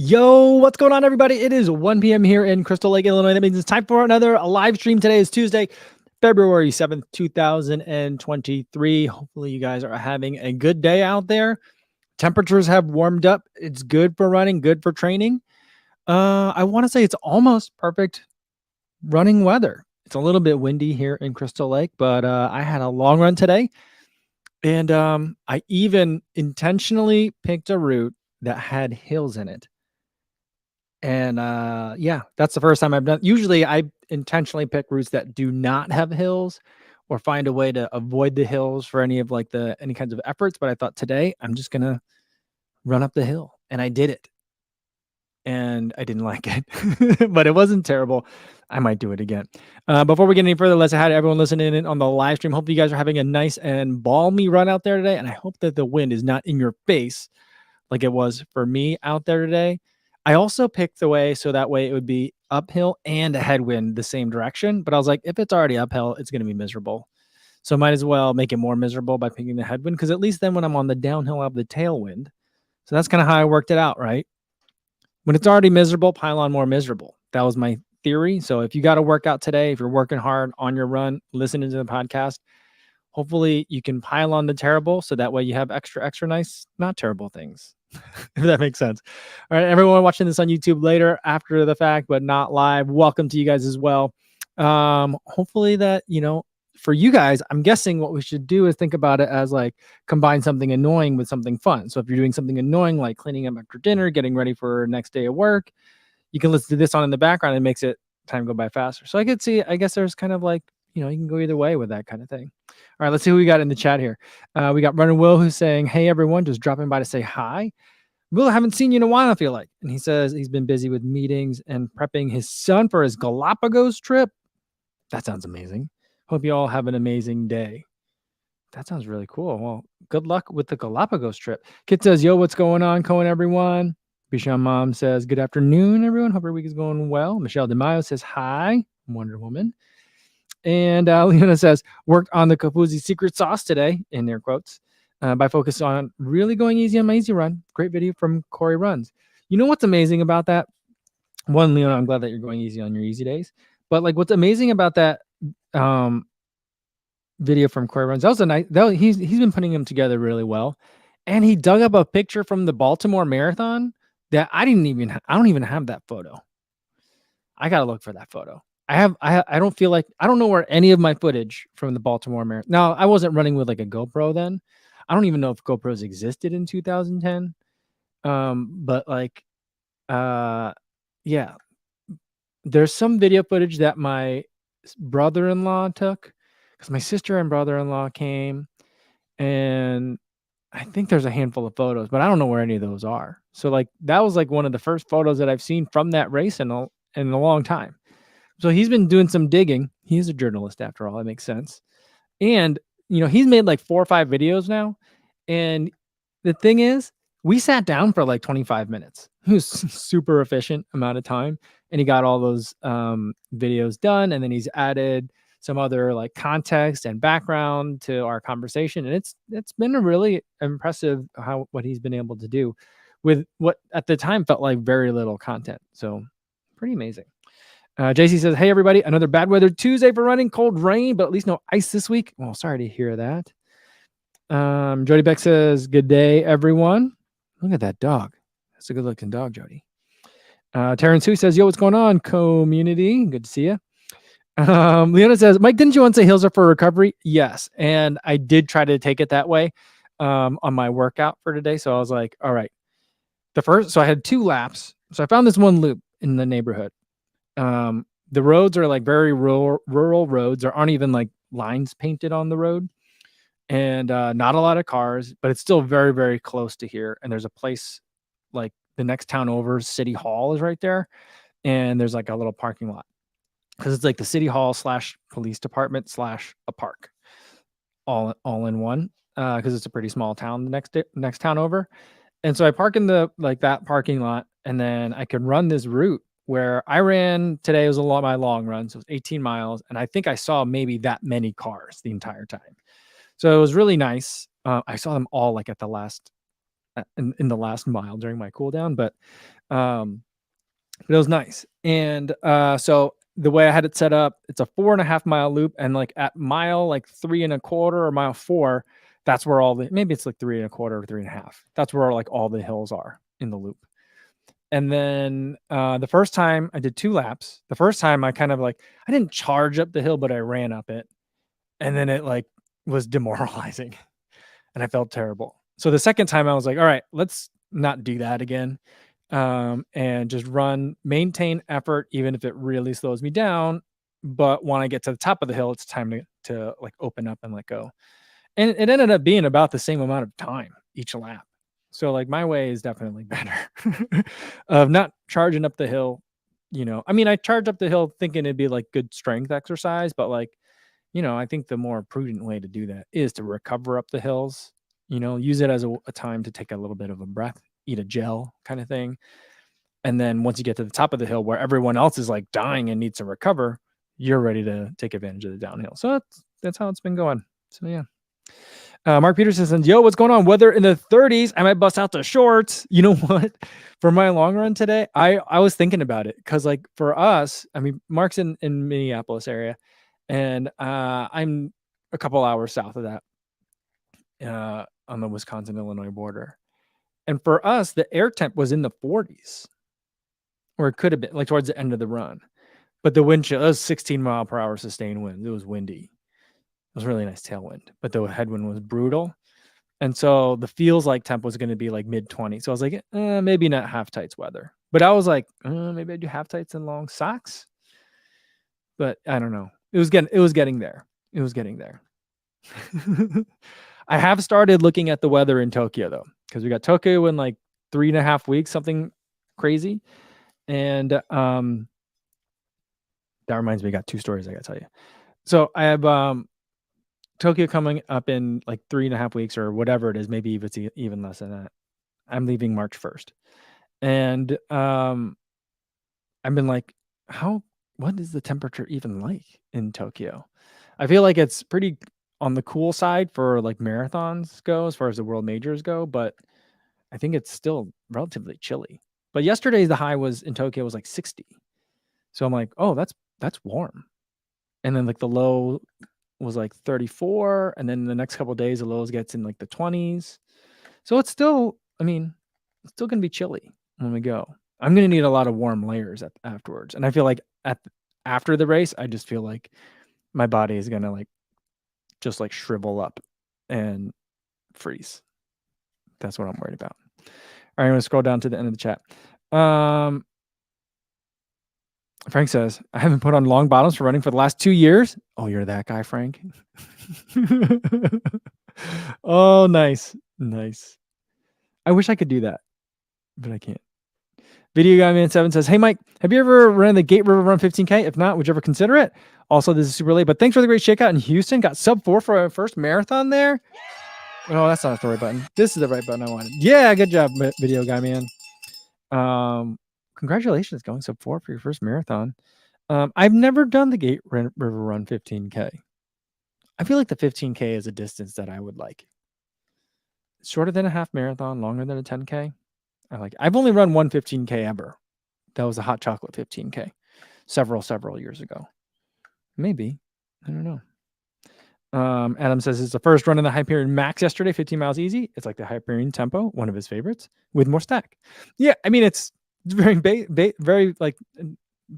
Yo, what's going on, everybody? It is 1 p.m. here in Crystal Lake, Illinois. That means it's time for another live stream. Today is Tuesday, February 7th, 2023. Hopefully, you guys are having a good day out there. Temperatures have warmed up. It's good for running, good for training. I want to say it's almost perfect running weather. It's a little bit windy here in Crystal Lake, but I had a long run today. And I even intentionally picked a route that had hills in it. And yeah, that's the first time I've done. Usually I intentionally pick routes that do not have hills or find a way to avoid the hills for any of like any kinds of efforts. But I thought today I'm just gonna run up the hill, and I did it. And I didn't like it, but it wasn't terrible. I might do it again. Before we get any further, let's say hi to everyone listening in on the live stream. Hope you guys are having a nice and balmy run out there today. And I hope that the wind is not in your face like it was for me out there today. I also picked the way so that way it would be uphill and a headwind the same direction. But I was like, if it's already uphill, it's going to be miserable. So I might as well make it more miserable by picking the headwind, because at least then when I'm on the downhill, I have the tailwind. So that's kind of how I worked it out, right? When it's already miserable, pile on more miserable. That was my theory. So if you got to work out today, if you're working hard on your run, listening to the podcast, hopefully you can pile on the terrible so that way you have extra nice, not terrible things. If that makes sense. All right, everyone watching this on YouTube later after the fact, but not live, welcome to you guys as well. Hopefully that, for you guys, I'm guessing what we should do is think about it as like combine something annoying with something fun. So if you're doing something annoying, like cleaning up after dinner, getting ready for next day of work, you can listen to this on in the background. And it makes it time go by faster. So I could see, I guess there's kind of like, you can go either way with that kind of thing. All right, let's see who we got in the chat here. We got Runner Will, who's saying, hey, everyone, just dropping by to say hi. Will, I haven't seen you in a while, I feel like. And he says he's been busy with meetings and prepping his son for his Galapagos trip. That sounds amazing. Hope you all have an amazing day. That sounds really cool. Well, good luck with the Galapagos trip. Kit says, yo, what's going on, Cohen, everyone? Bisham Mom says, good afternoon, everyone. Hope your week is going well. Michelle DeMaio says, hi, Wonder Woman. And Leona says, worked on the Kafuzi secret sauce today, in their quotes, by focusing on really going easy on my easy run. Great video from Corey Runs. You know what's amazing about that? One, Leona, I'm glad that you're going easy on your easy days. But like, what's amazing about that video from Corey Runs, that was a nice. He's been putting them together really well, and he dug up a picture from the Baltimore Marathon that I don't even have that photo. I gotta look for that photo. I don't feel like, I don't know where any of my footage from the Baltimore Marathon. Now, I wasn't running with like a GoPro then. I don't even know if GoPros existed in 2010. But like, yeah, there's some video footage that my brother-in-law took, because my sister and brother-in-law came, and I think there's a handful of photos, but I don't know where any of those are. So like, that was like one of the first photos that I've seen from that race in a long time. So he's been doing some digging. He's a journalist after all. That makes sense. And, he's made like 4 or 5 videos now. And the thing is, we sat down for like 25 minutes. It was super efficient amount of time. And he got all those videos done. And then he's added some other like context and background to our conversation. And it's been a really impressive what he's been able to do with what at the time felt like very little content. So pretty amazing. JC says, hey, everybody, another bad weather Tuesday for running, cold rain, but at least no ice this week. Well, sorry to hear that. Jody Beck says, good day, everyone. Look at that dog. That's a good looking dog, Jody. Terrence Hu says, yo, what's going on, community? Good to see you. Leona says, Mike, didn't you once say hills are for recovery? Yes. And I did try to take it that way on my workout for today. So I was like, all right. So I had 2 laps. So I found this one loop in the neighborhood. The roads are like very rural roads. There aren't even like lines painted on the road, and not a lot of cars, but it's still very, very close to here. And there's a place like the next town over, City Hall is right there. And there's like a little parking lot, because it's like the City Hall / police department / a park all in one. Because it's a pretty small town, the next town over. And so I park in that parking lot, and then I could run this route where I ran today. It was my long run. So it was 18 miles. And I think I saw maybe that many cars the entire time. So it was really nice. I saw them all like at the last in the last mile during my cool down, but it was nice. And so the way I had it set up, it's a 4.5 mile loop, and like at mile like 3.25 or mile 4, that's where all the maybe it's like 3.25 or 3.5. That's where like all the hills are in the loop. And then the first time I did 2 laps. The first time I kind of like I didn't charge up the hill, but I ran up it, and then it like was demoralizing, and I felt terrible. So the second time I was like, all right, let's not do that again. And just maintain effort, even if it really slows me down. But when I get to the top of the hill, it's time to like open up and let go. And it ended up being about the same amount of time each lap. So like my way is definitely better of not charging up the hill. I mean, I charged up the hill thinking it'd be like good strength exercise, but like, I think the more prudent way to do that is to recover up the hills, use it as a time to take a little bit of a breath, eat a gel kind of thing. And then once you get to the top of the hill where everyone else is like dying and needs to recover, you're ready to take advantage of the downhill. So that's how it's been going. So yeah. Mark Peterson says, yo, what's going on? Weather in the 30s. I might bust out the shorts. You know what? For my long run today, I was thinking about it because like for us, I mean, Mark's in Minneapolis area, and I'm a couple hours south of that on the Wisconsin-Illinois border. And for us, the air temp was in the 40s, or it could have been like towards the end of the run. But the wind chill, it was 16 mile per hour sustained winds. It was windy. It was really nice tailwind, but the headwind was brutal. And so the feels like temp was going to be like mid 20s. So I was like, maybe not half tights weather. But I was like, maybe I do half tights and long socks. But I don't know. It was getting there. It was getting there. I have started looking at the weather in Tokyo though, because we got Tokyo in like 3.5 weeks, something crazy. And that reminds me, I got 2 stories I got to tell you. So I have Tokyo coming up in like 3.5 weeks or whatever it is. Maybe if it's even less than that. I'm leaving March 1st. And I've been like, what is the temperature even like in Tokyo? I feel like it's pretty on the cool side for like marathons go, as far as the world majors go, but I think it's still relatively chilly. But yesterday the high was in Tokyo was like 60. So I'm like, oh, that's warm. And then like the low was like 34, and then the next couple of days the lows gets in like the 20s. So it's still, I mean, it's still gonna be chilly when we go. I'm gonna need a lot of warm layers afterwards. And I feel like after the race, I just feel like my body is gonna like just like shrivel up and freeze. That's what I'm worried about. All right, I'm gonna scroll down to the end of the chat. Frank says, I haven't put on long bottoms for running for the last 2 years. Oh, you're that guy, Frank. Oh, nice. Nice. I wish I could do that, but I can't. Video Guy Man 7 says, hey, Mike, have you ever run the Gate River Run 15K? If not, would you ever consider it? Also, this is super late, but thanks for the great shakeout in Houston. Got sub 4 for our first marathon there. Oh, that's not the right button. This is the right button I wanted. Yeah, good job, Video Guy Man. Congratulations, going sub 4 for your first marathon. I've never done the Gate River Run 15K. I feel like the 15K is a distance that I would like. Shorter than a half marathon, longer than a 10K. I've only run one 15K ever. That was a hot chocolate 15K several years ago. Maybe. I don't know. Adam says it's the first run in the Hyperion Max yesterday, 15 miles easy. It's like the Hyperion Tempo, one of his favorites, with more stack. Yeah, I mean, it's very, very like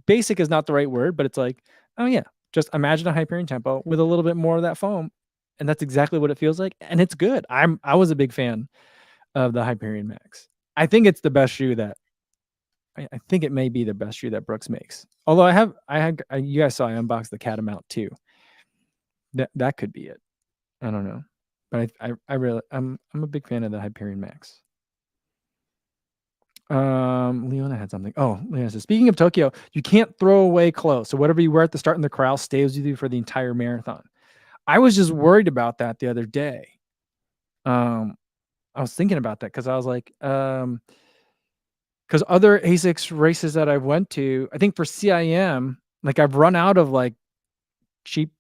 basic is not the right word, but it's like, oh yeah, just imagine a Hyperion Tempo with a little bit more of that foam. And that's exactly what it feels like. And it's good. I was a big fan of the Hyperion Max. I think it's the best shoe that I think it may be the best shoe that Brooks makes. Although you guys saw I unboxed the Catamount too. That could be it. I don't know, but I'm a big fan of the Hyperion Max. Leona had something. Oh, Leona says, speaking of Tokyo, you can't throw away clothes. So whatever you wear at the start and the corral stays with you for the entire marathon. I was just worried about that the other day. I was thinking about that because I was like, because other ASICS races that I've went to, I think for CIM, like I've run out of like cheap,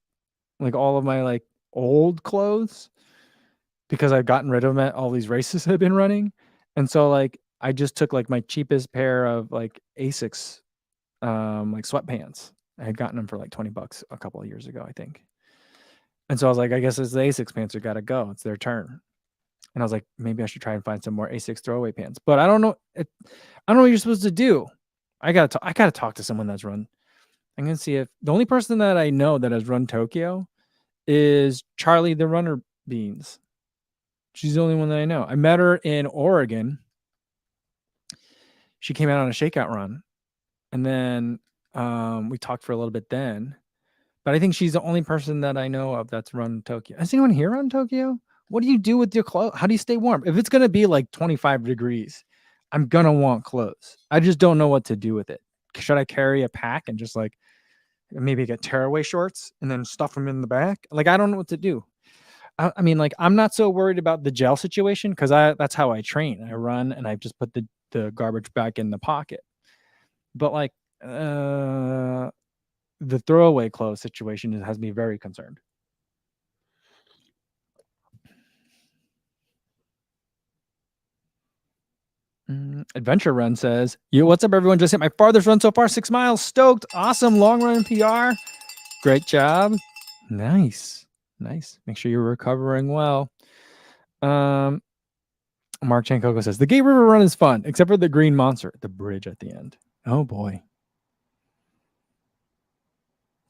like all of my like old clothes because I've gotten rid of them at all these races I've been running. And so like I just took like my cheapest pair of like Asics like sweatpants. I had gotten them for like $20 a couple of years ago, I think. And so I was like, I guess it's the Asics pants are gotta go. It's their turn. And I was like, maybe I should try and find some more Asics throwaway pants. But I don't know. I don't know what you're supposed to do. I gotta talk to someone that's run. I'm gonna see if the only person that I know that has run Tokyo is Charlie the Runner Beans. She's the only one that I know. I met her in Oregon. She came out on a shakeout run, and then we talked for a little bit then. But I think she's the only person that I know of that's run Tokyo. Has anyone here run Tokyo? What do you do with your clothes? How do you stay warm? If it's gonna be like 25 degrees, I'm gonna want clothes. I just don't know what to do with it. Should I carry a pack and just like maybe get tearaway shorts and then stuff them in the back? Like I don't know what to do. I mean, like I'm not so worried about the gel situation because that's how I train. I run and I just put the garbage back in the pocket. But like the throwaway clothes situation has me very concerned. Adventure Run says, "Yo, what's up, everyone? Just hit my farthest run so far, 6 miles. Stoked. Awesome. Long run PR. Great job. Nice. Make sure you're recovering well." Mark Chancoco says, "The Gate River Run is fun, except for the green monster, the bridge at the end." Oh, boy.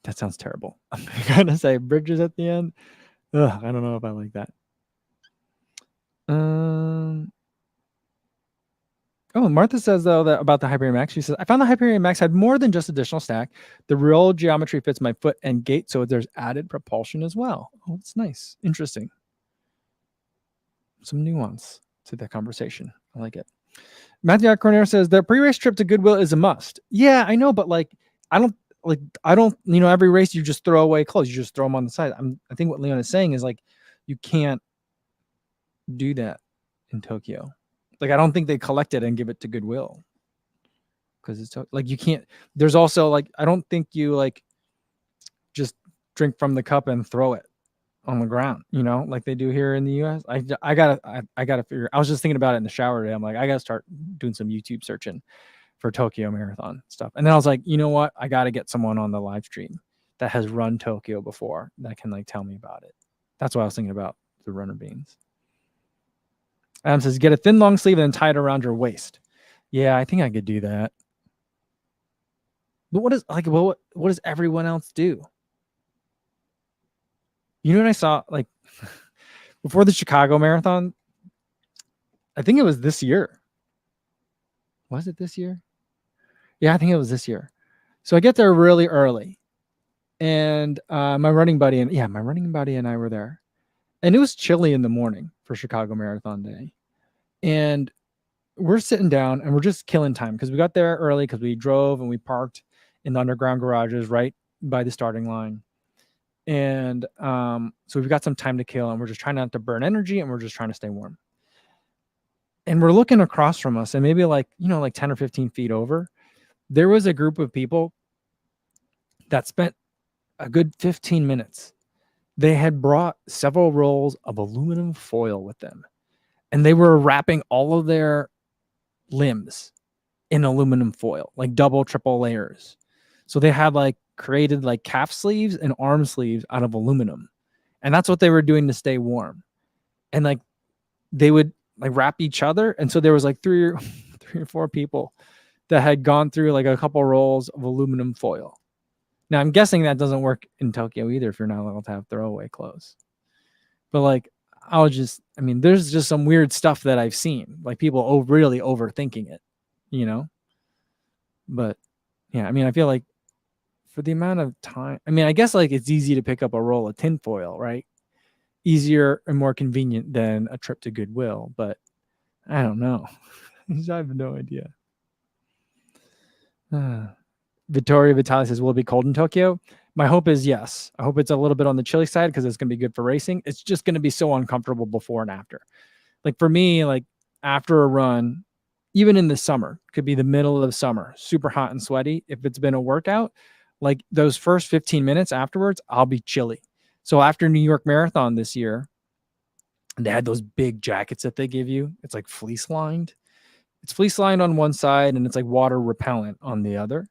That sounds terrible. I'm going to say bridges at the end. Ugh, I don't know if I like that. Oh, Martha says, though, that about the Hyperion Max. She says, "I found the Hyperion Max had more than just additional stack. The real geometry fits my foot and gait, so there's added propulsion as well." Oh, it's nice. Interesting. Some nuance to the conversation. I like it. Matthew Corner says, "The pre-race trip to Goodwill is a must." Yeah, I know, but like, I don't, every race you just throw away clothes. You just throw them on the side. I think what Leon is saying is like, you can't do that in Tokyo. Like, I don't think they collect it and give it to Goodwill because it's like you can't. There's also like, I don't think you like just drink from the cup and throw it on the ground, like they do here in the U.S. I gotta figure. I was just thinking about it in the shower today. I'm like, I gotta start doing some YouTube searching for Tokyo Marathon stuff. And then I was like, you know what? I gotta get someone on the live stream that has run Tokyo before that can like tell me about it. That's what I was thinking about the runner beans. Adam says, "Get a thin long sleeve and then tie it around your waist." Yeah, I think I could do that. But what does everyone else do? You know what I saw like before the Chicago Marathon? I think it was this year. Was it this year? Yeah, I think it was this year. So I get there really early, and my running buddy and I were there, and it was chilly in the morning for Chicago Marathon Day, and we're sitting down and we're just killing time because we got there early because we drove and we parked in the underground garages right by the starting line. And so we've got some time to kill and we're just trying not to burn energy and we're just trying to stay warm. And we're looking across from us and maybe like 10 or 15 feet over, there was a group of people that spent a good 15 minutes. They had brought several rolls of aluminum foil with them and they were wrapping all of their limbs in aluminum foil, like double, triple layers. So they had like created like calf sleeves and arm sleeves out of aluminum. And that's what they were doing to stay warm. And like they would like wrap each other. And so there was like three or four people that had gone through like a couple rolls of aluminum foil. Now I'm guessing that doesn't work in Tokyo either if you're not allowed to have throwaway clothes. But like there's just some weird stuff that I've seen, like people really overthinking it, But yeah, I feel like for the amount of time, I guess like it's easy to pick up a roll of tinfoil, right? Easier and more convenient than a trip to Goodwill, but I don't know. I have no idea. Vittoria Vitali says, "Will it be cold in Tokyo?" My hope is yes. I hope it's a little bit on the chilly side because it's going to be good for racing. It's just going to be so uncomfortable before and after. Like for me, like after a run, even in the summer, could be the middle of the summer, super hot and sweaty. If it's been a workout, like those first 15 minutes afterwards, I'll be chilly. So after New York Marathon this year, they had those big jackets that they give you. It's like fleece lined. It's fleece lined on one side and it's like water repellent on the other.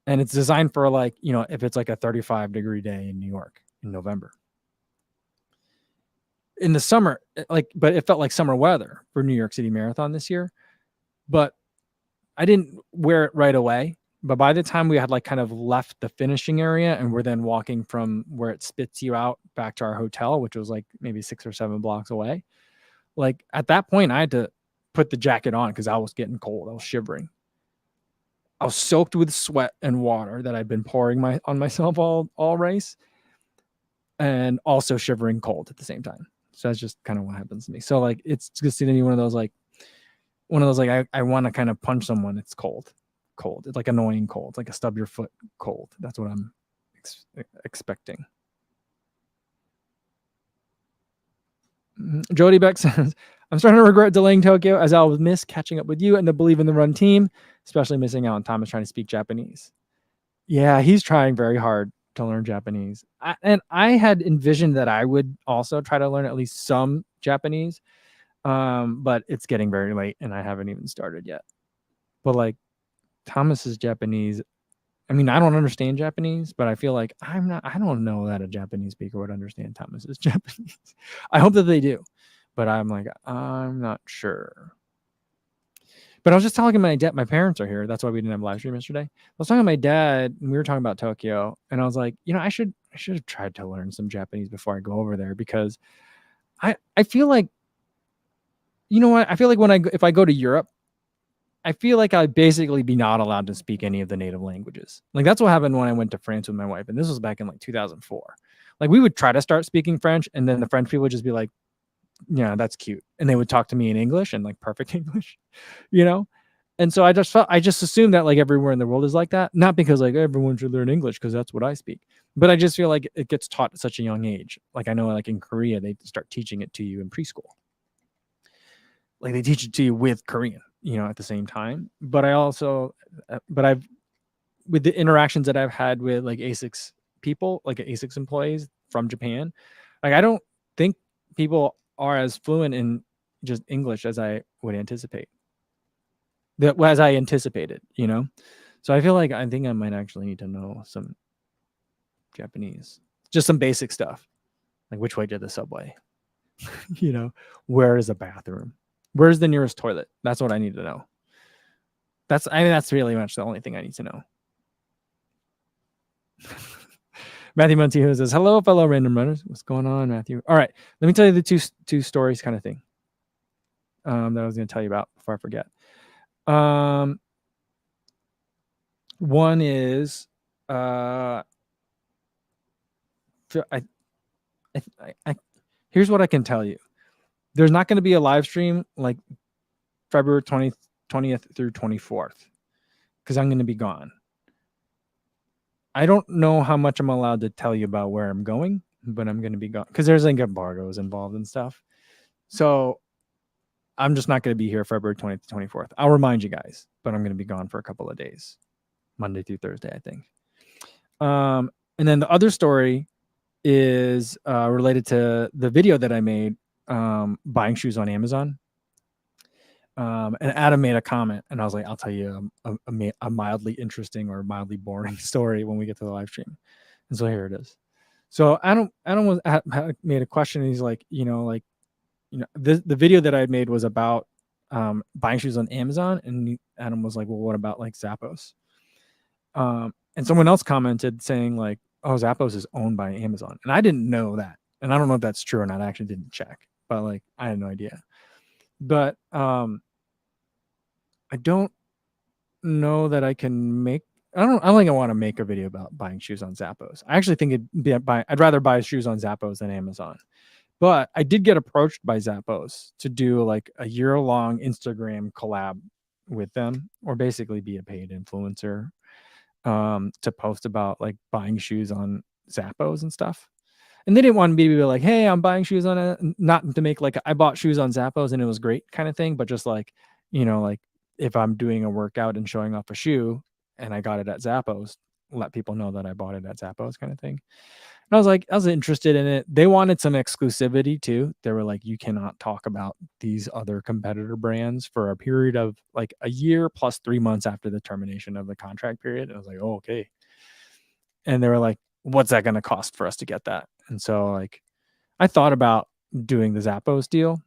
And it's designed for like, if it's like a 35-degree day in New York in November. In the summer, but it felt like summer weather for New York City Marathon this year. But I didn't wear it right away. But by the time we had like kind of left the finishing area and we're then walking from where it spits you out back to our hotel, which was like maybe 6 or 7 blocks away, like at that point I had to put the jacket on because I was getting cold. I was shivering. I was soaked with sweat and water that I'd been pouring on myself all race, and also shivering cold at the same time. So that's just kind of what happens to me. So like it's just to be one of those like I want to kind of punch someone. It's cold. It's like annoying cold. It's like a stub your foot cold. That's what I'm expecting. Jody Beck says, I'm starting to regret delaying Tokyo as I will miss catching up with you and the Believe in the Run team, especially missing out on Thomas trying to speak Japanese. Yeah, he's trying very hard to learn Japanese. And I had envisioned that I would also try to learn at least some Japanese, but it's getting very late and I haven't even started yet. But like Thomas's Japanese, I mean, I don't understand Japanese, but I feel like I don't know that a Japanese speaker would understand Thomas's Japanese. I hope that they do, but I'm like, I'm not sure. But I was just talking to my dad. My parents are here. That's why we didn't have a live stream yesterday. I was talking to my dad, and we were talking about Tokyo, and I was like, I should have tried to learn some Japanese before I go over there because I feel like, what? I feel like if I go to Europe, I feel like I'd basically be not allowed to speak any of the native languages. Like that's what happened when I went to France with my wife, and this was back in like 2004. Like we would try to start speaking French, and then the French people would just be like, "Yeah, that's cute," and they would talk to me in English and like perfect English, And so I just assumed that like everywhere in the world is like that. Not because like everyone should learn English because that's what I speak, but I just feel like it gets taught at such a young age. Like I know like in Korea they start teaching it to you in preschool. Like they teach it to you with Korean, at the same time. But I've with the interactions that I've had with like ASICS people, like ASICS employees from Japan, like I don't think people are as fluent in just English as I would anticipate. As I anticipated, So I feel like I think I might actually need to know some Japanese, just some basic stuff, like which way to the subway, where is a bathroom, where's the nearest toilet. That's what I need to know. That's really much the only thing I need to know. Matthew Montijo says, hello, fellow random runners. What's going on, Matthew? All right, let me tell you the two stories kind of thing that I was going to tell you about before I forget. One is here's what I can tell you. There's not going to be a live stream like February 20th through 24th because I'm going to be gone. I don't know how much I'm allowed to tell you about where I'm going, but I'm going to be gone because there's like embargoes involved and stuff. So I'm just not going to be here February 20th to 24th. I'll remind you guys, but I'm going to be gone for a couple of days, Monday through Thursday, I think. And then the other story is related to the video that I made buying shoes on Amazon. And Adam made a comment, and I was like, I'll tell you a mildly interesting or mildly boring story when we get to the live stream. And so here it is. So Adam made a question, and he's like, the video that I made was about buying shoes on Amazon, and Adam was like, well, what about like Zappos? And someone else commented saying like, oh, Zappos is owned by Amazon, and I didn't know that, and I don't know if that's true or not. I actually didn't check, but like I had no idea. But I don't know that I can make. I don't think I want to make a video about buying shoes on Zappos. I actually think I'd rather buy shoes on Zappos than Amazon. But I did get approached by Zappos to do like a year-long Instagram collab with them, or basically be a paid influencer to post about like buying shoes on Zappos and stuff. And they didn't want me to be like, hey, I'm buying shoes on it, not to make like I bought shoes on Zappos and it was great kind of thing, but just like, like if I'm doing a workout and showing off a shoe and I got it at Zappos, let people know that I bought it at Zappos kind of thing. And I was interested in it. They wanted some exclusivity too. They were like, you cannot talk about these other competitor brands for a period of like a year plus 3 months after the termination of the contract period. And I was like, oh, okay. And they were like, what's that going to cost for us to get that? And so like, I thought about doing the Zappos deal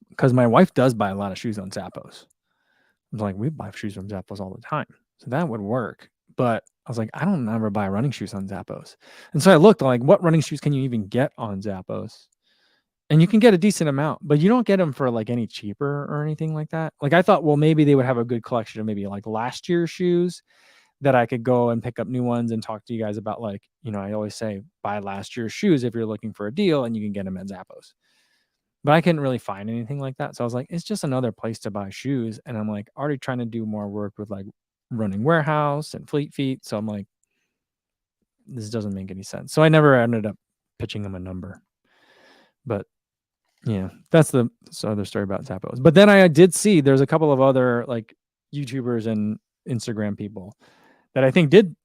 because my wife does buy a lot of shoes on Zappos. I was like, we buy shoes from Zappos all the time. So that would work. But I was like, I don't ever buy running shoes on Zappos. And so I looked like, what running shoes can you even get on Zappos? And you can get a decent amount, but you don't get them for like any cheaper or anything like that. Like I thought, well, maybe they would have a good collection of maybe like last year's shoes that I could go and pick up new ones and talk to you guys about. Like, I always say buy last year's shoes if you're looking for a deal and you can get them at Zappos. But I couldn't really find anything like that. So I was like, it's just another place to buy shoes. And I'm like already trying to do more work with like Running Warehouse and Fleet Feet. So I'm like, this doesn't make any sense. So I never ended up pitching them a number. But yeah, that's the other story about Zappos. But then I did see there's a couple of other like YouTubers and Instagram people that I think did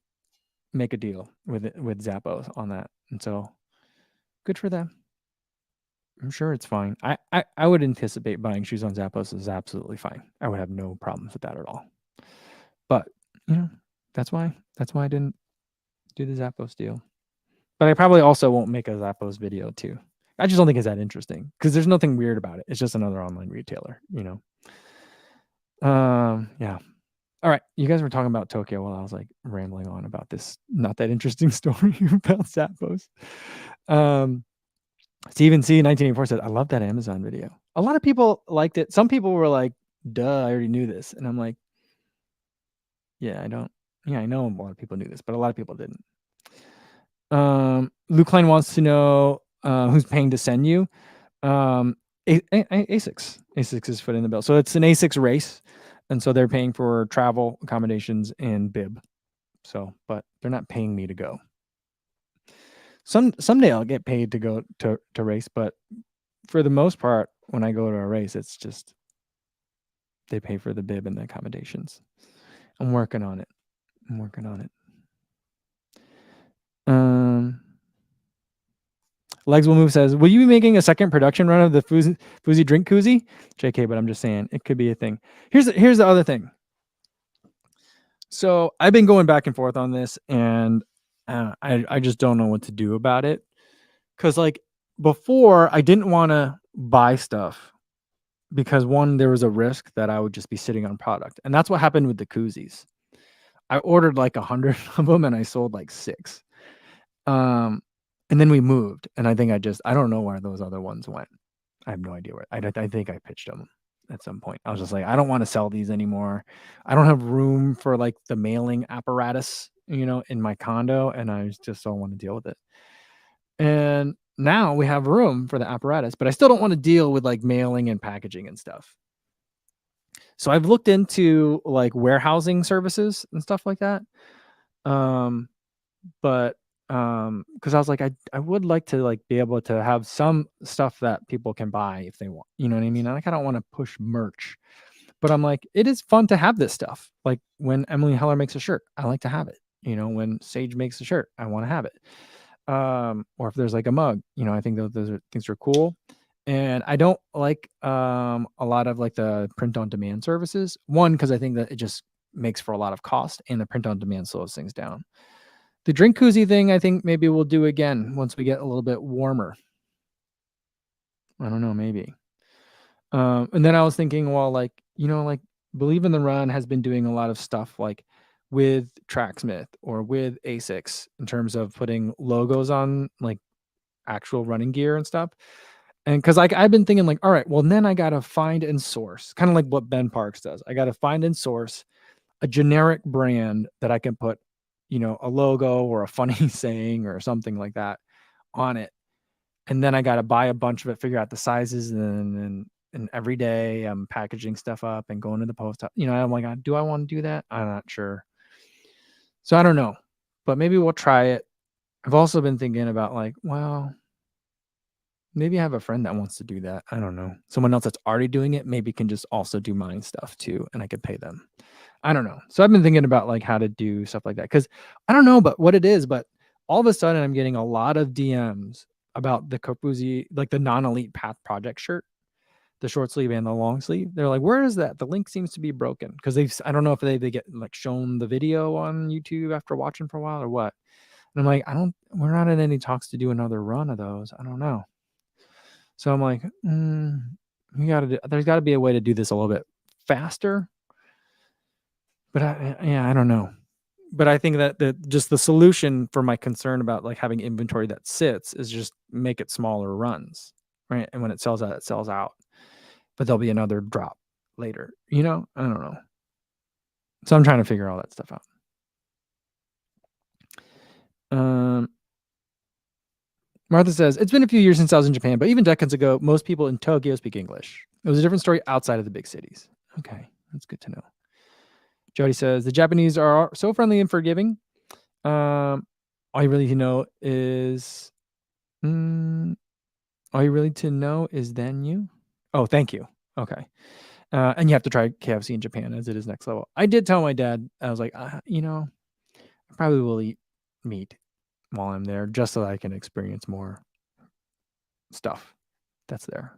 make a deal with Zappos on that. And so good for them. I'm sure it's fine. I would anticipate buying shoes on Zappos is absolutely fine. I would have no problems with that at all. But, that's why I didn't do the Zappos deal. But I probably also won't make a Zappos video too. I just don't think it's that interesting because there's nothing weird about it. It's just another online retailer, Yeah. All right. You guys were talking about Tokyo while I was like rambling on about this not that interesting story about Zappos. Steven C 1984 said, I love that Amazon video. A lot of people liked it. Some people were like, duh, I already knew this. And I'm like, yeah, I know a lot of people knew this, but a lot of people didn't. Luke Klein wants to know who's paying to send you. ASICS. ASICS is footing the bill. So it's an ASICS race. And so they're paying for travel, accommodations, and bib. So, but they're not paying me to go. Someday I'll get paid to go to race, but for the most part, when I go to a race, it's just they pay for the bib and the accommodations. I'm working on it. Legs Will Move says, will you be making a second production run of the Foozy Drink Koozie? JK, but I'm just saying it could be a thing. Here's the other thing. So I've been going back and forth on this, and I just don't know what to do about it. Because like before, I didn't want to buy stuff because one, there was a risk that I would just be sitting on product. And that's what happened with the koozies. I ordered like 100 of them and I sold like 6. And then we moved. And I think I don't know where those other ones went. I have no idea where. I think I pitched them at some point. I was just like, I don't want to sell these anymore. I don't have room for like the mailing apparatus, in my condo. And I just don't want to deal with it. And now we have room for the apparatus, but I still don't want to deal with like mailing and packaging and stuff. So I've looked into like warehousing services and stuff like that. But because I was like, I would like to like be able to have some stuff that people can buy if they want, you know what I mean? Like I don't want to push merch, but I'm like, it is fun to have this stuff. Like when Emily Heller makes a shirt, I like to have it. When Sage makes a shirt, I want to have it. Or if there's like a mug, I think those are things are cool. And I don't like a lot of like the print on demand services. One, because I think that it just makes for a lot of cost, and the print on demand slows things down. The drink koozie thing, I think maybe we'll do again once we get a little bit warmer. I don't know, maybe. And then I was thinking, well, like, like Believe in the Run has been doing a lot of stuff like with Tracksmith or with ASICS in terms of putting logos on like actual running gear and stuff. And because like I've been thinking like, all right, well then I gotta find and source, kind of like what Ben Parks does. I gotta find and source a generic brand that I can put, a logo or a funny saying or something like that on it. And then I gotta buy a bunch of it, figure out the sizes, and every day I'm packaging stuff up and going to the post office. I'm like, do I want to do that? I'm not sure. So I don't know, but maybe we'll try it. I've also been thinking about like, well, maybe I have a friend that wants to do that. I don't know. Someone else that's already doing it maybe can just also do mine stuff too, and I could pay them. I don't know. So I've been thinking about like how to do stuff like that because I don't know but what it is, but all of a sudden I'm getting a lot of DMs about the Kofuzi, like the non-elite path project shirt, the short sleeve and the long sleeve. They're like, where is that? The link seems to be broken. Cause I don't know if they get like shown the video on YouTube after watching for a while or what. And I'm like, we're not in any talks to do another run of those. I don't know. So I'm like, there's gotta be a way to do this a little bit faster. But I don't know. But I think that just the solution for my concern about like having inventory that sits is just make it smaller runs, right? And when it sells out, it sells out. But there'll be another drop later. I don't know. So I'm trying to figure all that stuff out. Martha says, it's been a few years since I was in Japan, but even decades ago, most people in Tokyo speak English. It was a different story outside of the big cities. Okay, that's good to know. Jody says, the Japanese are so friendly and forgiving. All you really to know is, then you. Oh, thank you. Okay. And you have to try KFC in Japan as it is next level. I did tell my dad, I was like, I probably will eat meat while I'm there just so that I can experience more stuff that's there.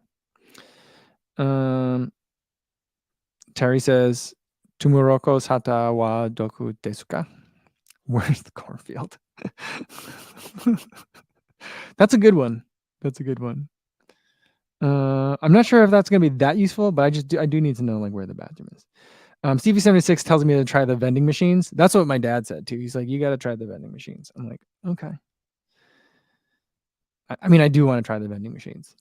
Terry says, Tumuroko's hata wa doku desu ka? Where's the cornfield? That's a good one. I'm not sure if that's going to be that useful, but I do need to know like where the bathroom is. Stevie76 tells me to try the vending machines. That's what my dad said too. He's like, you got to try the vending machines. I'm like, okay. I mean, I do want to try the vending machines.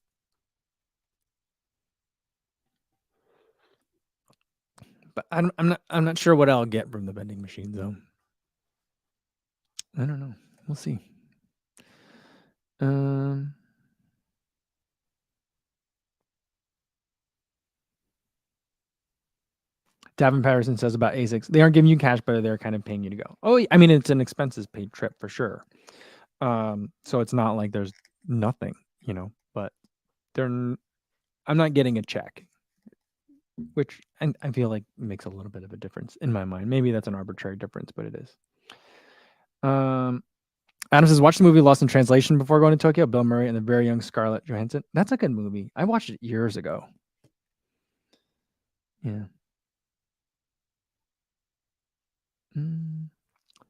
But I'm not sure what I'll get from the vending machines though. I don't know. We'll see. Davin Patterson says about ASICs, they aren't giving you cash, but they're kind of paying you to go. Oh, I mean, it's an expenses paid trip for sure. So it's not like there's nothing, but I'm not getting a check, which I feel like makes a little bit of a difference in my mind. Maybe that's an arbitrary difference, but it is. Adam says, watch the movie Lost in Translation before going to Tokyo. Bill Murray and the very young Scarlett Johansson. That's a good movie. I watched it years ago. Yeah.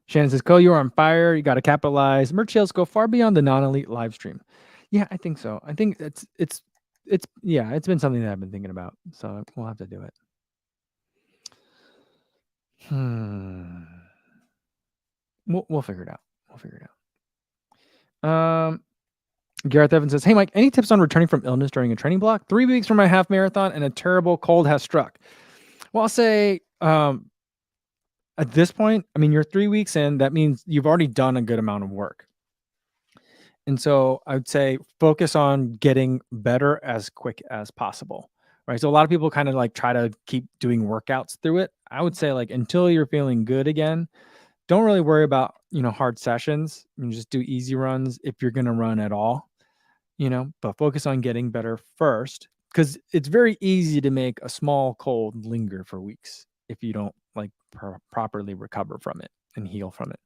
Shannon says, you're on fire. You got to capitalize. Merch sales go far beyond the non-elite live stream. Yeah, I think so. I think it's been something that I've been thinking about. So we'll have to do it. We'll figure it out. Gareth Evans says, hey, Mike, any tips on returning from illness during a training block? 3 weeks from my half marathon and a terrible cold has struck. Well, I'll say at this point, I mean, you're 3 weeks in. That means you've already done a good amount of work. And so I would say focus on getting better as quick as possible, right? So a lot of people kind of like try to keep doing workouts through it. I would say like until you're feeling good again, don't really worry about, hard sessions. Just do easy runs if you're going to run at all, but focus on getting better first because it's very easy to make a small cold linger for weeks if you don't like properly recover from it and heal from it.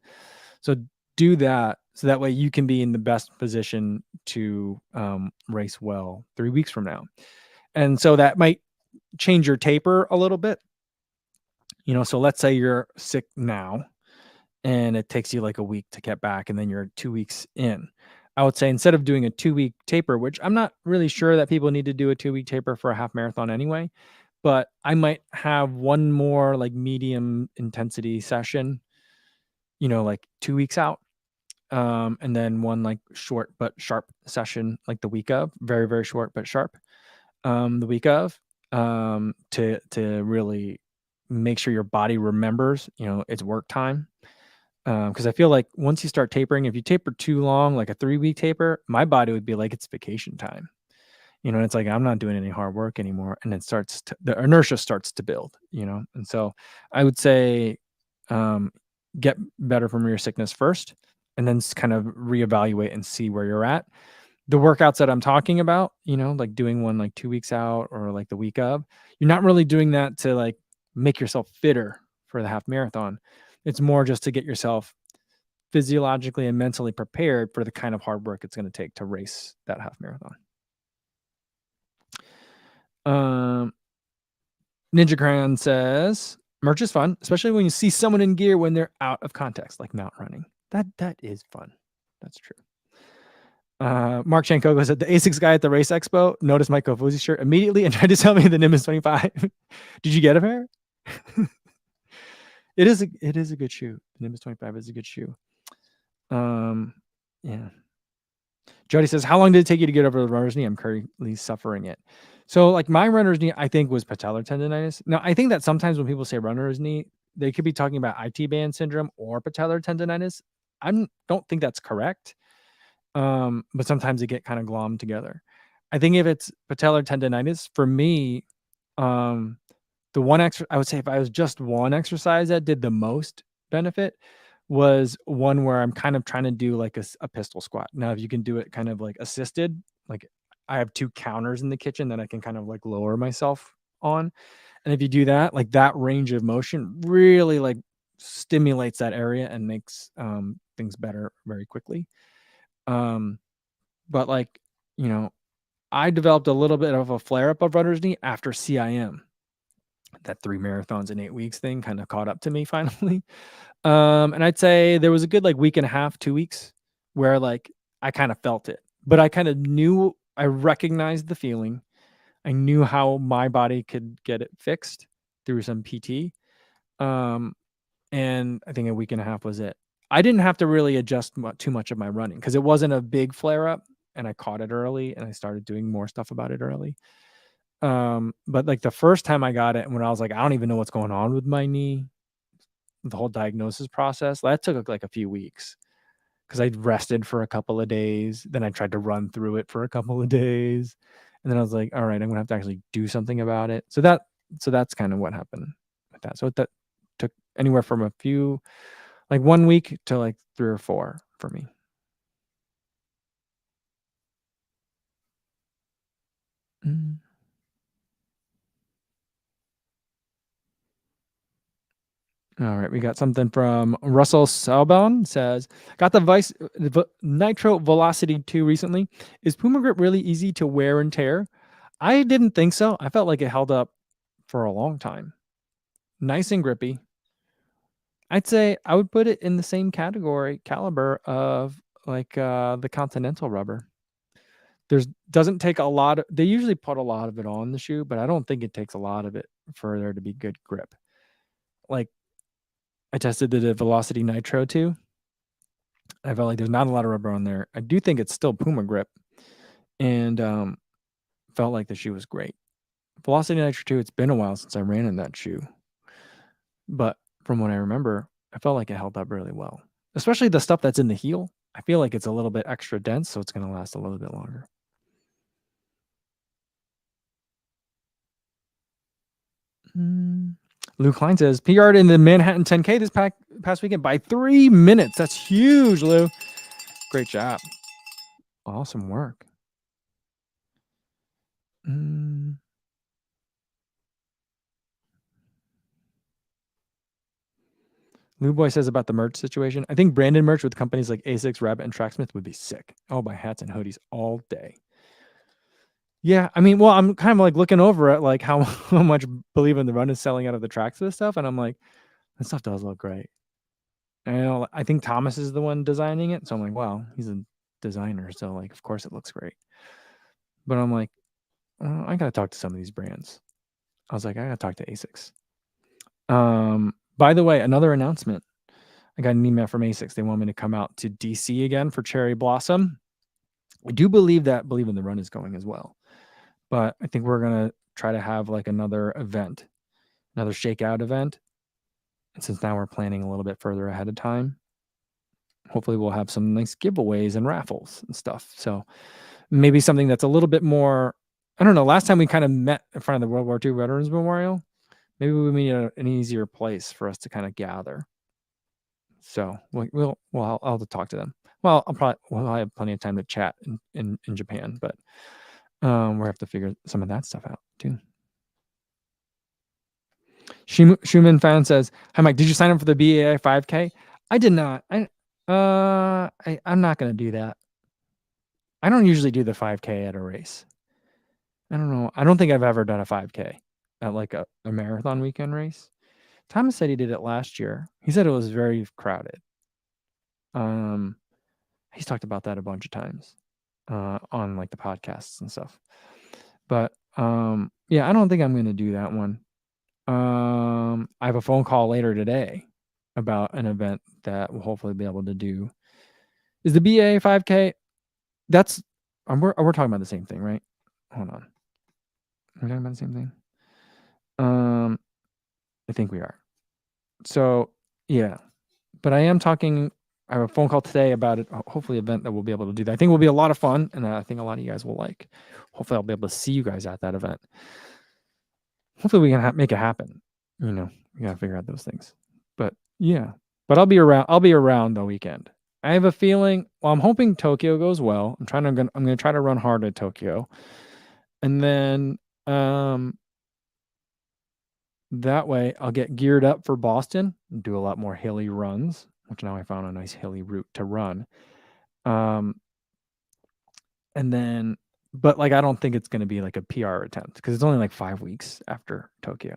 So do that so that way you can be in the best position to race well 3 weeks from now. And so that might change your taper a little bit. So let's say you're sick now and it takes you like a week to get back and then you're 2 weeks in. I would say instead of doing a 2-week taper, which I'm not really sure that people need to do a 2-week taper for a half marathon anyway, but I might have one more like medium intensity session, like 2 weeks out. And then one like short but sharp session like the week of, very, very short but sharp, the week of, to really make sure your body remembers, it's work time. Because I feel like once you start tapering, if you taper too long, like a 3-week taper, my body would be like, it's vacation time. And it's like, I'm not doing any hard work anymore. And it the inertia starts to build, and so I would say, get better from your sickness first, and then kind of reevaluate and see where you're at. The workouts that I'm talking about, like doing one like 2 weeks out or like the week of, you're not really doing that to like make yourself fitter for the half marathon. It's more just to get yourself physiologically and mentally prepared for the kind of hard work it's going to take to race that half marathon. Ninja Crayon says, merch is fun, especially when you see someone in gear when they're out of context, like mountain running. That is fun. That's true. Mark Chanko said, the ASICS guy at the Race Expo noticed my Kofuzi shirt immediately and tried to sell me the Nimbus 25. Did you get a pair? It is a good shoe. The Nimbus 25 is a good shoe. Yeah. Jody says, how long did it take you to get over the runner's knee? I'm currently suffering it. So like my runner's knee, I think was patellar tendonitis. Now I think that sometimes when people say runner's knee, they could be talking about IT band syndrome or patellar tendonitis. I don't think that's correct. But sometimes they get kind of glommed together. I think if it's patellar tendonitis, for me, the one I would say if I was just one exercise that did the most benefit was one where I'm kind of trying to do like a pistol squat. Now, if you can do it kind of like assisted, like I have 2 counters in the kitchen that I can kind of like lower myself on. And if you do that, like that range of motion really like stimulates that area and makes things better very quickly. But like, you know, I developed a little bit of a flare up of runner's knee after CIM. That 3 marathons in 8 weeks thing kind of caught up to me finally. And I'd say there was a good like week and a half, 2 weeks where like I kind of felt it, but I kind of knew, I recognized the feeling. I knew how my body could get it fixed through some PT. And I think a week and a half was it. I didn't have to really adjust too much of my running because it wasn't a big flare up and I caught it early and I started doing more stuff about it early. But like the first time I got it, when I was like, I don't even know what's going on with my knee, the whole diagnosis process, that took like a few weeks because I rested for a couple of days. Then I tried to run through it for a couple of days. And then I was like, all right, I'm gonna have to actually do something about it. So that's kind of what happened with that. So that took anywhere from a few, like 1 week to like 3 or 4 for me. All right, we got something from Russell Salbon. Says, got the Nitro Velocity 2 recently. Is Puma Grip really easy to wear and tear? I didn't think so. I felt like it held up for a long time. Nice and grippy. I'd say I would put it in the same caliber of like the Continental rubber. Doesn't take a lot of, they usually put a lot of it on the shoe, but I don't think it takes a lot of it for there to be good grip. Like I tested the Velocity Nitro 2. I felt like there's not a lot of rubber on there. I do think it's still Puma grip, and felt like the shoe was great. Velocity Nitro 2, it's been a while since I ran in that shoe, but from what I remember, I felt like it held up really well. Especially the stuff that's in the heel. I feel like it's a little bit extra dense, so it's going to last a little bit longer. Lou Klein says, PR'd in the Manhattan 10K this past weekend by 3 minutes. That's huge, Lou. Great job. Awesome work. Lou Boy says about the merch situation, I think branded merch with companies like ASICS, Rabbit, and Tracksmith would be sick. I'll buy hats and hoodies all day. Yeah, I mean, well, I'm kind of like looking over at like how much Believe in the Run is selling out of the Tracksmith stuff, and I'm like, that stuff does look great. And I think Thomas is the one designing it, so I'm like, wow, he's a designer, so like, of course it looks great. But I'm like, oh, I gotta talk to some of these brands. I was like, I gotta talk to ASICS. By the way, another announcement. I got an email from ASICS. They want me to come out to DC again for Cherry Blossom. I do believe that Believe in the Run is going as well. But I think we're going to try to have like another event, another shakeout event. And since now we're planning a little bit further ahead of time, hopefully we'll have some nice giveaways and raffles and stuff. So maybe something that's a little bit more, I don't know. Last time we kind of met in front of the World War II Veterans Memorial, maybe we need an easier place for us to kind of gather. So I'll have to talk to them. Well, we'll have plenty of time to chat in Japan, but we'll have to figure some of that stuff out too. Schumann fan says, "Hi Mike, did you sign up for the BAI 5K? I did not. I'm not gonna do that. I don't usually do the 5K at a race. I don't know. I don't think I've ever done a 5K at like a marathon weekend race. Thomas said he did it last year. He said it was very crowded. Um, he's talked about that a bunch of times on like the podcasts and stuff. But yeah, I don't think I'm gonna do that one. I have a phone call later today about an event that we'll hopefully be able to do. Is the BA 5K? That's we're talking about the same thing, right? Hold on. Are we talking about the same thing? I think we are. So yeah, but I am talking. I have a phone call today about it. Hopefully, an event that we'll be able to do that. I think it will be a lot of fun, and I think a lot of you guys will like. Hopefully, I'll be able to see you guys at that event. Hopefully, we can make it happen. You know, we gotta figure out those things. But yeah, but I'll be around. I'll be around the weekend. I have a feeling. Well, I'm hoping Tokyo goes well. I'm gonna try to run hard at Tokyo, and then that way I'll get geared up for Boston and do a lot more hilly runs, which now I found a nice hilly route to run. And then, but like, I don't think it's going to be like a PR attempt because it's only like 5 weeks after Tokyo.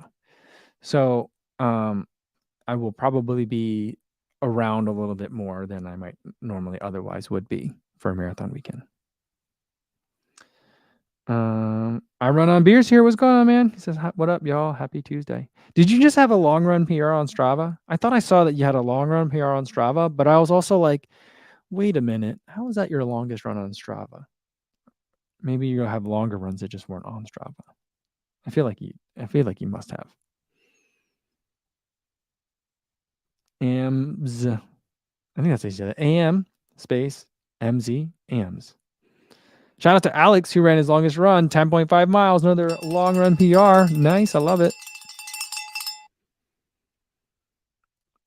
So, I will probably be around a little bit more than I might normally otherwise would be for a marathon weekend. I run on beers here. What's going on, man? He says, "What up, y'all? Happy Tuesday." Did you just have a long run PR on Strava? I thought I saw that you had a long run PR on Strava, but I was also like, wait a minute, how is that your longest run on Strava? Maybe you have longer runs that just weren't on Strava. I feel like you must have. AMS. I think that's how you say that. AM space MZ AMS. Shout out to Alex who ran his longest run, 10.5 miles, another long run PR. Nice, I love it.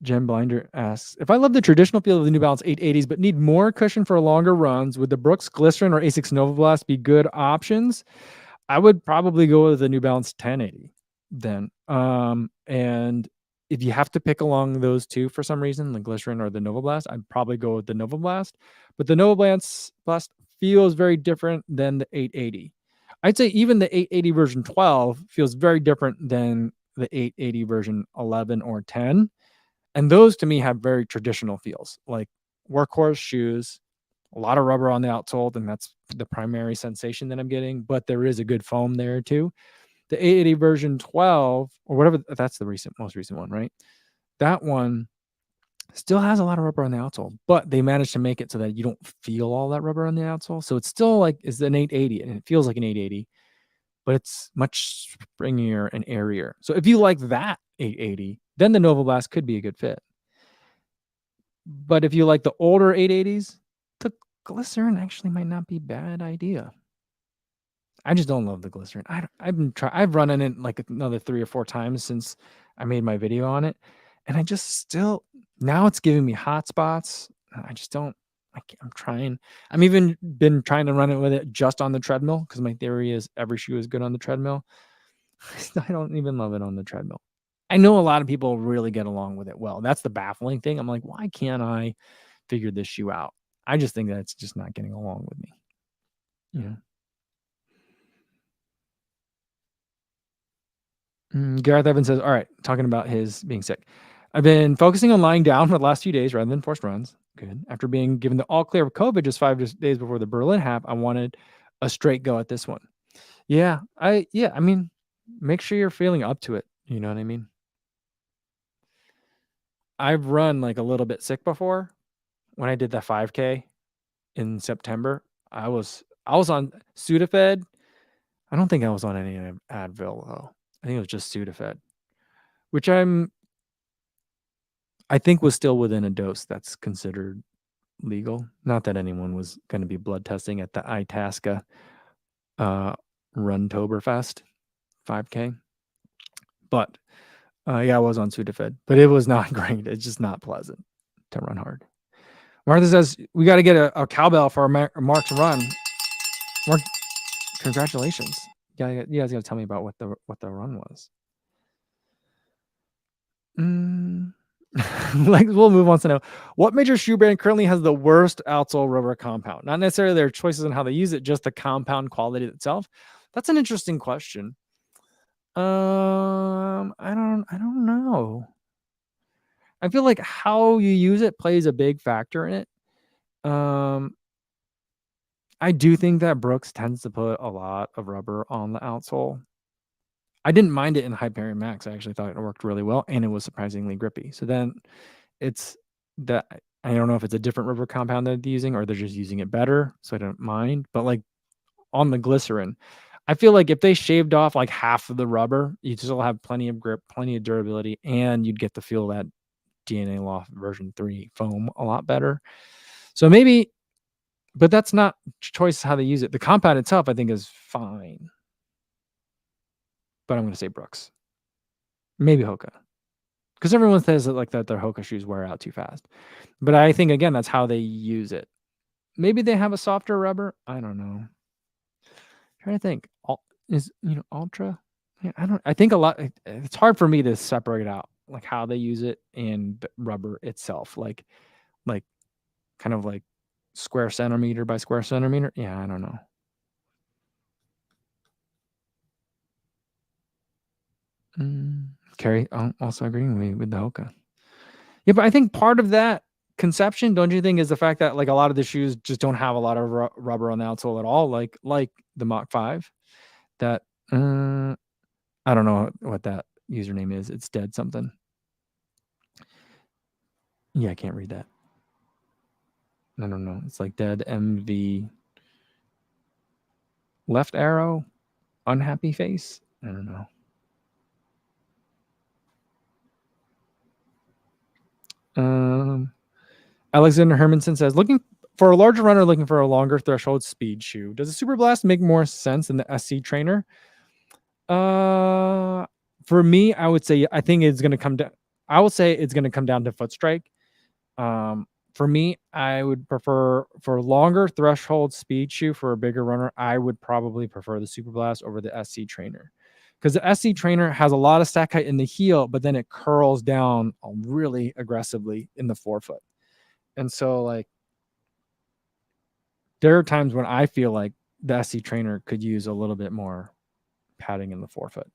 Jen Blinder asks, if I love the traditional feel of the New Balance 880s but need more cushion for longer runs, would the Brooks Glycerin or Asics Nova Blast be good options? I would probably go with the New Balance 1080 then. And if you have to pick along those two for some reason, the Glycerin or the Nova Blast, I'd probably go with the Nova Blast. But the Nova Blast feels very different than the 880. I'd say even the 880 version 12 feels very different than the 880 version 11 or 10. And those to me have very traditional feels, like workhorse shoes, a lot of rubber on the outsole, and that's the primary sensation that I'm getting. But there is a good foam there too. The 880 version 12 or whatever, that's the most recent one, right? That one still has a lot of rubber on the outsole, but they managed to make it so that you don't feel all that rubber on the outsole. So it's still like it's an 880, and it feels like an 880, but it's much springier and airier. So if you like that 880, then the Nova Blast could be a good fit. But if you like the older 880s, the Glycerin actually might not be a bad idea. I just don't love the Glycerin. I've run in it like another 3 or 4 times since I made my video on it, and I just still now it's giving me hot spots. I just don't. I'm trying. I'm even been trying to run it with it just on the treadmill because my theory is every shoe is good on the treadmill. I don't even love it on the treadmill. I know a lot of people really get along with it well. That's the baffling thing. I'm like, why can't I figure this shoe out? I just think that it's just not getting along with me. You know. Gareth Evans says, all right, talking about his being sick. I've been focusing on lying down for the last few days rather than forced runs. Good. After being given the all clear of COVID just 5 days before the Berlin half, I wanted a straight go at this one. Yeah, I mean, make sure you're feeling up to it. You know what I mean? I've run like a little bit sick before. When I did that 5K in September, I was on Sudafed. I don't think I was on any Advil though. I think it was just Sudafed, which I think was still within a dose that's considered legal. Not that anyone was going to be blood testing at the Itasca Runtoberfest 5K, but yeah, I was on Sudafed, but it was not great. It's just not pleasant to run hard. Martha says we got to get a cowbell for Mark's run. Mark, congratulations! You guys got to tell me about what the run was. We'll move on to know what major shoe brand currently has the worst outsole rubber compound? Not necessarily their choices on how they use it, just the compound quality itself. That's an interesting question. I don't know. I feel like how you use it plays a big factor in it. Um, I do think that Brooks tends to put a lot of rubber on the outsole. I didn't mind it in Hyperion Max. I actually thought it worked really well, and it was surprisingly grippy. So then it's that I don't know if it's a different rubber compound that they're using or they're just using it better, so I don't mind. But like on the glycerin, I feel like if they shaved off like half of the rubber, you'd still have plenty of grip, plenty of durability, and you'd get to feel that DNA Loft version 3 foam a lot better. So maybe, but that's not choice how they use it. The compound itself, I think, is fine. But I'm going to say Brooks. Maybe Hoka. Because everyone says that like that their Hoka shoes wear out too fast. But I think again that's how they use it. Maybe they have a softer rubber. I don't know. Trying to think. Is Ultra? I think a lot. It's hard for me to separate out like how they use it and rubber itself. Like kind of like square centimeter by square centimeter. Yeah, I don't know. Carrie also agreeing with me with the Hoka. Yeah, but I think part of that conception, don't you think, is the fact that like a lot of the shoes just don't have a lot of rubber on the outsole at all, like the Mach 5. That I don't know what that username is. It's dead something. Yeah, I can't read that. I don't know. It's like dead MV left arrow unhappy face. I don't know. Alexander Hermanson says, looking for a larger runner looking for a longer threshold speed shoe. Does the Super Blast make more sense than the SC Trainer? For me, I would say I think it's going to come down. I would say it's going to come down to foot strike. For me, I would prefer for longer threshold speed shoe for a bigger runner. I would probably prefer the Super Blast over the SC Trainer because the SC Trainer has a lot of stack height in the heel, but then it curls down really aggressively in the forefoot. And so, like, there are times when I feel like the SC Trainer could use a little bit more padding in the forefoot.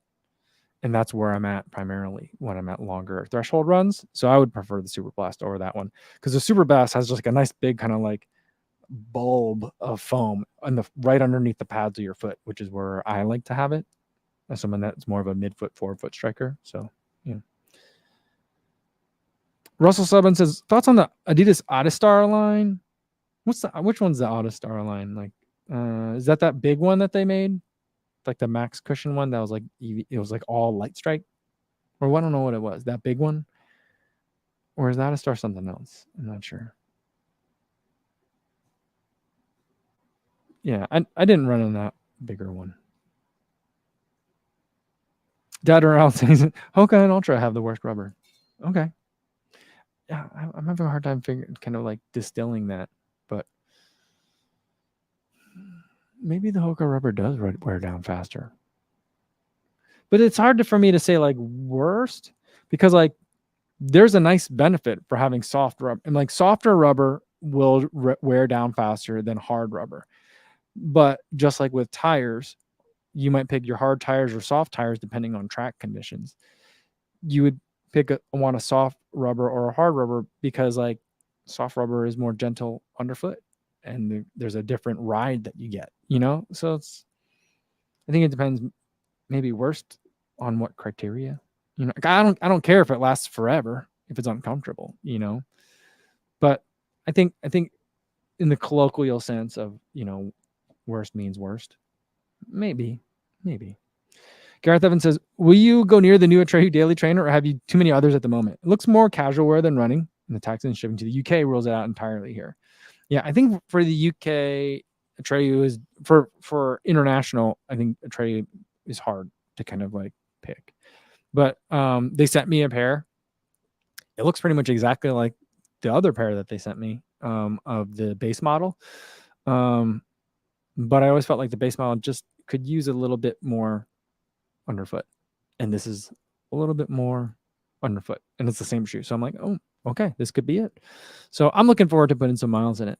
And that's where I'm at primarily when I'm at longer threshold runs. So I would prefer the Super Blast over that one because the Super Blast has just like a nice big kind of like bulb of foam on the right underneath the pads of your foot, which is where I like to have it. As someone that's more of a midfoot, forefoot striker. So, yeah. Russell Subban says thoughts on the Adidas Autostar line. Which one's the Autostar line? Like, is that big one that they made? Like the max cushion one that was like it was like all light strike, or I don't know what it was. That big one, or is that a star something else? I'm not sure. Yeah, I didn't run in that bigger one. Dad or else Hoka and Ultra have the worst rubber. Okay. Yeah, I'm having a hard time figuring, kind of like distilling that, but maybe the Hoka rubber does wear down faster. But it's hard for me to say like worst because like there's a nice benefit for having soft rubber, and like softer rubber will wear down faster than hard rubber. But just like with tires, you might pick your hard tires or soft tires depending on track conditions. You would want a soft rubber or a hard rubber because like soft rubber is more gentle underfoot and there's a different ride that you get, So I think it depends maybe worst on what criteria. I don't care if it lasts forever if it's uncomfortable, But I think in the colloquial sense of, worst means worst. Maybe. Gareth Evans says, will you go near the new Atreyu Daily Trainer or have you too many others at the moment? It looks more casual wear than running, and the tax and shipping to the UK rules it out entirely here. Yeah, I think for the UK, Atreyu is for international, I think Atreyu is hard to kind of like pick. But they sent me a pair. It looks pretty much exactly like the other pair that they sent me of the base model. But I always felt like the base model just could use a little bit more underfoot. And this is a little bit more underfoot, and it's the same shoe. So I'm like, oh, okay, this could be it. So I'm looking forward to putting some miles in it.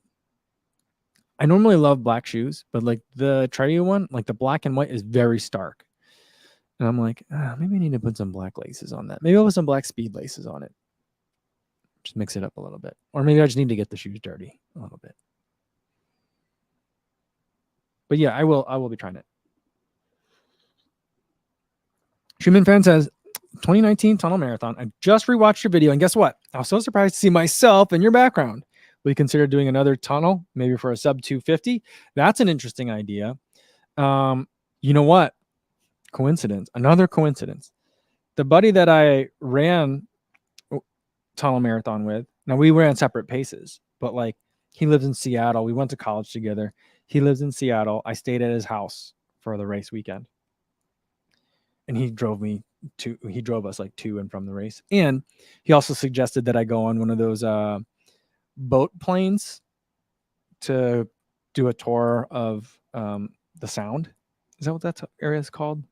I normally love black shoes, but like the Trideo one, like the black and white is very stark. And I'm like, maybe I need to put some black laces on that. Maybe I'll put some black speed laces on it. Just mix it up a little bit. Or maybe I just need to get the shoes dirty a little bit. But yeah, I will be trying it. Schumann fan says, 2019 Tunnel Marathon. I just rewatched your video, and guess what? I was so surprised to see myself in your background. Will you consider doing another tunnel, maybe for a sub 250? That's an interesting idea. You know what? Coincidence. Another coincidence. The buddy that I ran Tunnel Marathon with, now we ran separate paces, but like he lives in Seattle. We went to college together. He lives in Seattle. I stayed at his house for the race weekend. And he drove us like to and from the race. And he also suggested that I go on one of those boat planes to do a tour of the Sound. Is that what that area is called?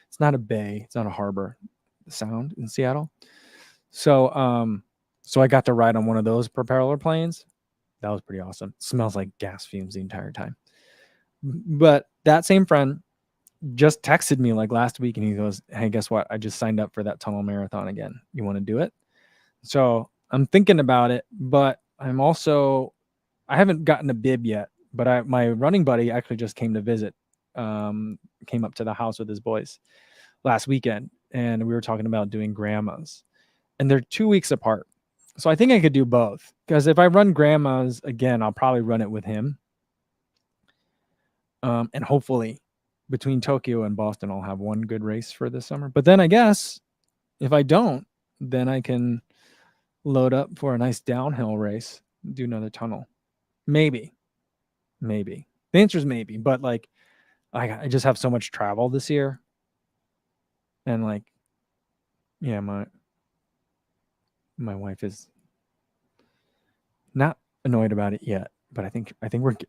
It's not a bay. It's not a harbor. The Sound in Seattle. So I got to ride on one of those propeller planes. That was pretty awesome. It smells like gas fumes the entire time. But that same friend just texted me like last week, and he goes, hey, guess what? I just signed up for that Tunnel Marathon again. You want to do it? So I'm thinking about it, but I haven't gotten a bib yet, but my running buddy actually just came to visit, came up to the house with his boys last weekend, and we were talking about doing grandmas, and they're 2 weeks apart. So I think I could do both, because if I run grandmas again, I'll probably run it with him. And hopefully between Tokyo and Boston, I'll have one good race for this summer. But then I guess if I don't, then I can load up for a nice downhill race, do another tunnel. Maybe. The answer is maybe, but like I just have so much travel this year. And like, yeah, my wife is not annoyed about it yet, but I think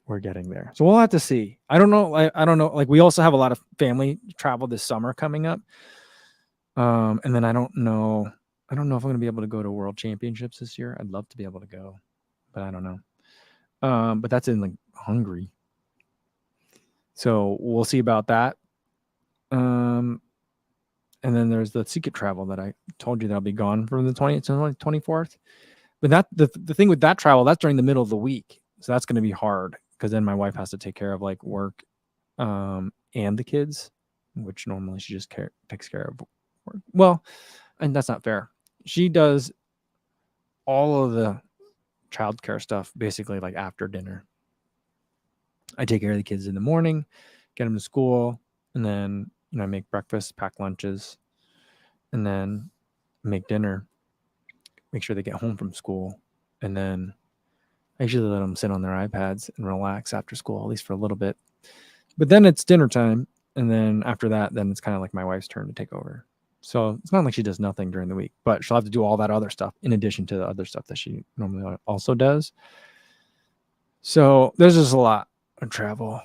we're getting there. So we'll have to see. I don't know. I don't know. Like we also have a lot of family travel this summer coming up. And then I don't know if I'm going to be able to go to World Championships this year. I'd love to be able to go, but I don't know. But that's in like Hungary. So we'll see about that. And then there's the secret travel that I told you that I'll be gone from the 20th to the 24th. But that the thing with that travel, that's during the middle of the week. So that's going to be hard, because then my wife has to take care of like work and the kids, which normally she just takes care of work. Well, and that's not fair. She does all of the childcare stuff basically like after dinner. I take care of the kids in the morning, get them to school, and then I make breakfast, pack lunches, and then make dinner, make sure they get home from school, and then I usually let them sit on their iPads and relax after school, at least for a little bit. But then it's dinner time, and then after that, then it's kind of like my wife's turn to take over. So it's not like she does nothing during the week, but she'll have to do all that other stuff in addition to the other stuff that she normally also does. So there's just a lot of travel,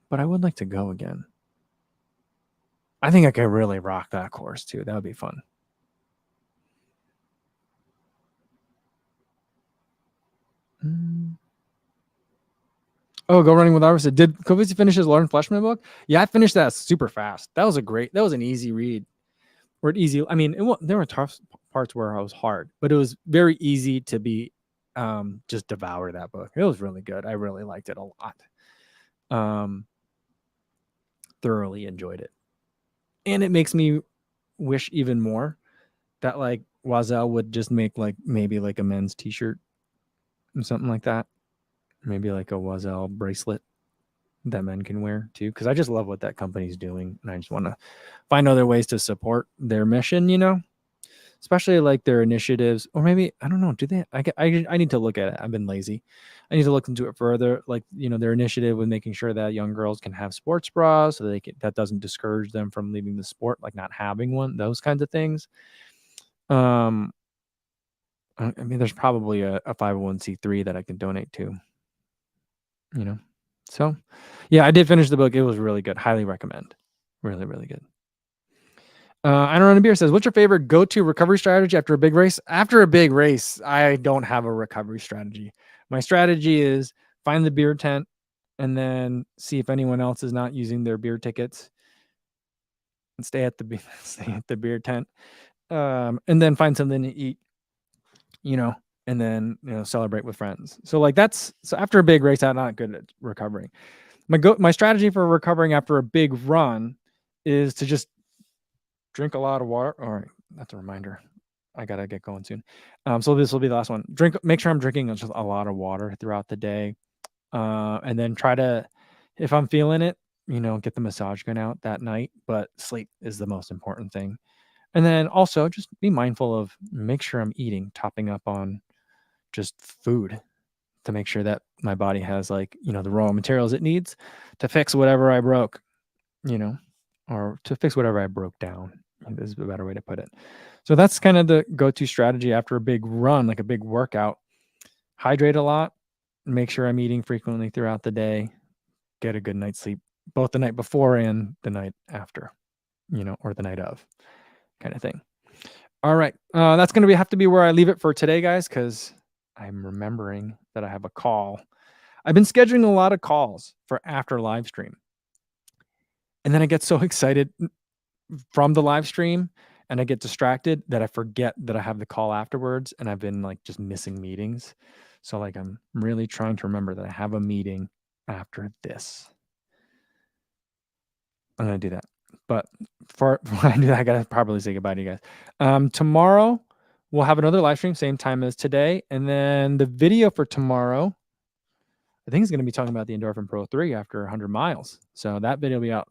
but I would like to go again. I think I could really rock that course too. That would be fun. Oh, Go Running with Iverson. Did Kovic finish his Lauren Fleshman book? Yeah, I finished that super fast. That was an easy read. I mean, there were tough parts where I was hard, but it was very easy to be just devour that book. It was really good. I really liked it a lot. Thoroughly enjoyed it. And it makes me wish even more that like Wazel would just make like maybe like a men's t-shirt or something like that. Maybe like a Wazel bracelet that men can wear too, because I just love what that company's doing, and I just want to find other ways to support their mission, especially like their initiatives. Or maybe, I don't know, do they I need to look at it. I've been lazy. I need to look into it further, like their initiative with making sure that young girls can have sports bras, so that doesn't discourage them from leaving the sport, like not having one, those kinds of things. I mean, there's probably a 501c3 that I can donate to, So, yeah, I did finish the book. It was really good. Highly recommend. Really, really good. I don't run a beer says, what's your favorite go-to recovery strategy after a big race? After a big race, I don't have a recovery strategy. My strategy is find the beer tent and then see if anyone else is not using their beer tickets and stay at the stay at the beer tent. And then find something to eat, and then celebrate with friends. So like so after a big race, I'm not good at recovering. My strategy for recovering after a big run is to just drink a lot of water. All right, that's a reminder. I gotta get going soon. So this will be the last one. Make sure I'm drinking just a lot of water throughout the day, and then try to, if I'm feeling it, get the massage gun out that night. But sleep is the most important thing. And then also just be mindful of make sure I'm eating, topping up on just food to make sure that my body has the raw materials it needs to fix whatever I broke, you know, or to fix whatever I broke down. Is a better way to put it. So that's kind of the go-to strategy after a big run, like a big workout. Hydrate a lot, make sure I'm eating frequently throughout the day, get a good night's sleep, both the night before and the night after, or the night of kind of thing. All right. That's going to have to be where I leave it for today, guys, because I'm remembering that I have a call. I've been scheduling a lot of calls for after live stream. And then I get so excited from the live stream and I get distracted that I forget that I have the call afterwards. And I've been just missing meetings. So I'm really trying to remember that I have a meeting after this. I'm going to do that. But when I do that, I got to probably say goodbye to you guys. Tomorrow, we'll have another live stream, same time as today. And then the video for tomorrow, I think is going to be talking about the Endorphin Pro 3 after 100 miles. So that video will be out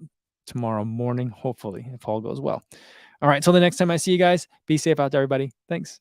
tomorrow morning, hopefully, if all goes well. All right. Till the next time I see you guys, be safe out there, everybody. Thanks.